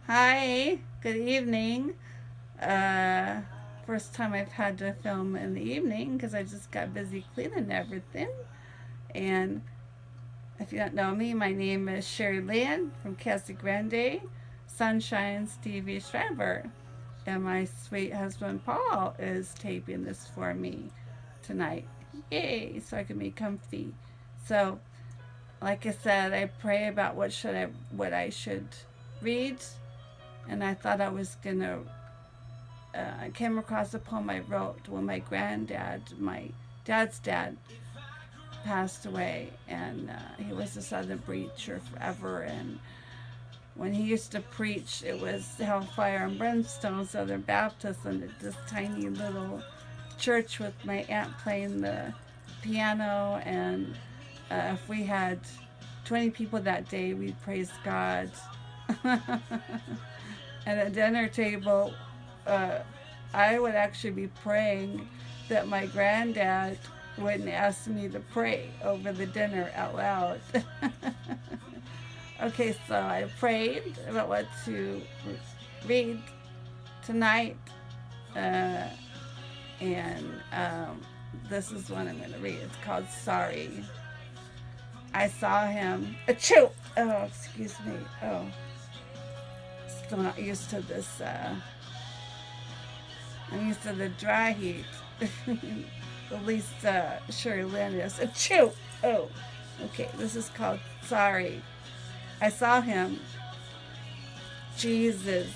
Hi, good evening. Uh, First time I've had to film in the evening because I just got busy cleaning everything. And if you don't know me, my name is Sherry Lynn from Casa Grande, Sunshine's TV Shriver. And my sweet husband Paul is taping this for me tonight. Yay, so I can be comfy. So, like I said, I pray about what I should read, and I thought I was gonna I came across a poem I wrote when my dad's dad, passed away, and he was a Southern preacher forever. And when he used to preach, it was hellfire and brimstone Southern Baptist, and this tiny little church with my aunt playing the piano. And if we had 20 people that day, we'd praise God. At a dinner table, uh, I would actually be praying that my granddad wouldn't ask me to pray over the dinner out loud. Okay, so I prayed about what to read tonight, uh, and this is what I'm going to read. It's called Sorry. I saw him. Achoo! Oh, excuse me. Oh, still not used to this. I'm used to the dry heat. At least Sherry Lynn is. Achoo! Oh, okay. This is called Sorry. I saw him. Jesus,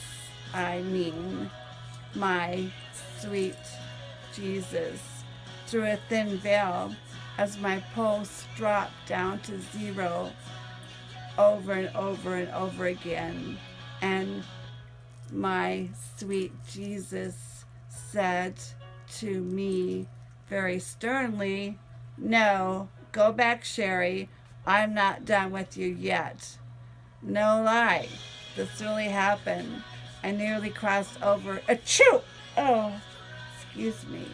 I mean, my sweet Jesus, through a thin veil as my pulse dropped down to zero over and over and over again. And my sweet Jesus said to me very sternly, "No, go back, Sherry. I'm not done with you yet." No lie. This really happened. I nearly crossed over. Achoo! Oh, excuse me.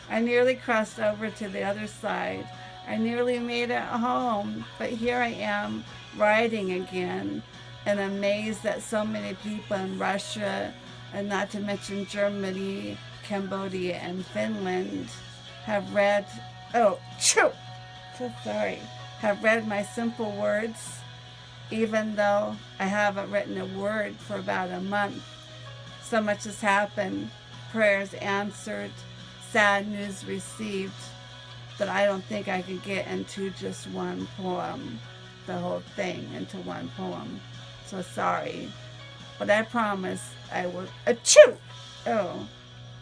I nearly crossed over to the other side. I nearly made it home, but here I am, riding again, and amazed that so many people in Russia, and not to mention Germany, Cambodia, and Finland, have read. Oh, choo! So sorry. Have read my simple words, even though I haven't written a word for about a month. So much has happened, prayers answered, sad news received, that I don't think I could get into just one poem, the whole thing into one poem. So sorry. But I promise I will. Achoo! Oh,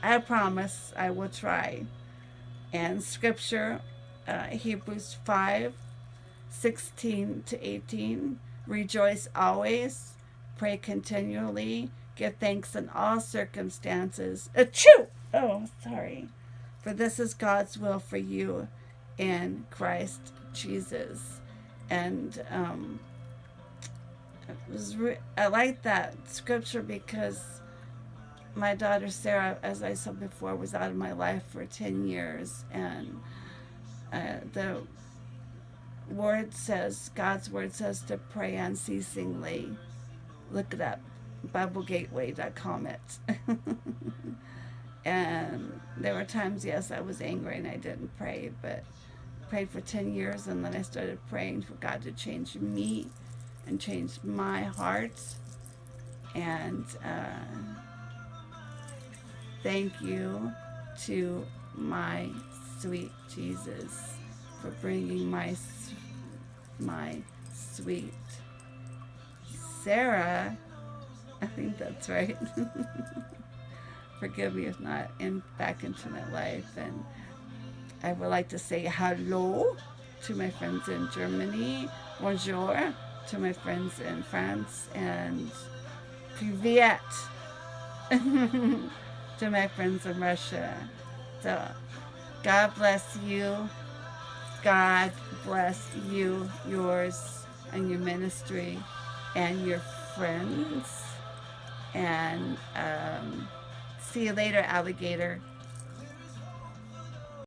I promise I will try. And scripture, Hebrews 5:16-18. Rejoice always, pray continually, give thanks in all circumstances. Achoo! Oh, sorry. For this is God's will for you in Christ Jesus. And I like that scripture because my daughter Sarah, as I said before, was out of my life for 10 years. And the God's word says to pray unceasingly. Look it up, BibleGateway.com it. And there were times, yes, I was angry and I didn't pray, but I prayed for 10 years, and then I started praying for God to change me and change my heart. And thank you to my sweet Jesus for bringing my sweet Sarah. I think that's right. Forgive me if not, back into my life. And I would like to say hello to my friends in Germany, bonjour to my friends in France, and privyet to my friends in Russia. So God bless you. God bless you, yours, and your ministry, and your friends. And see you later, alligator.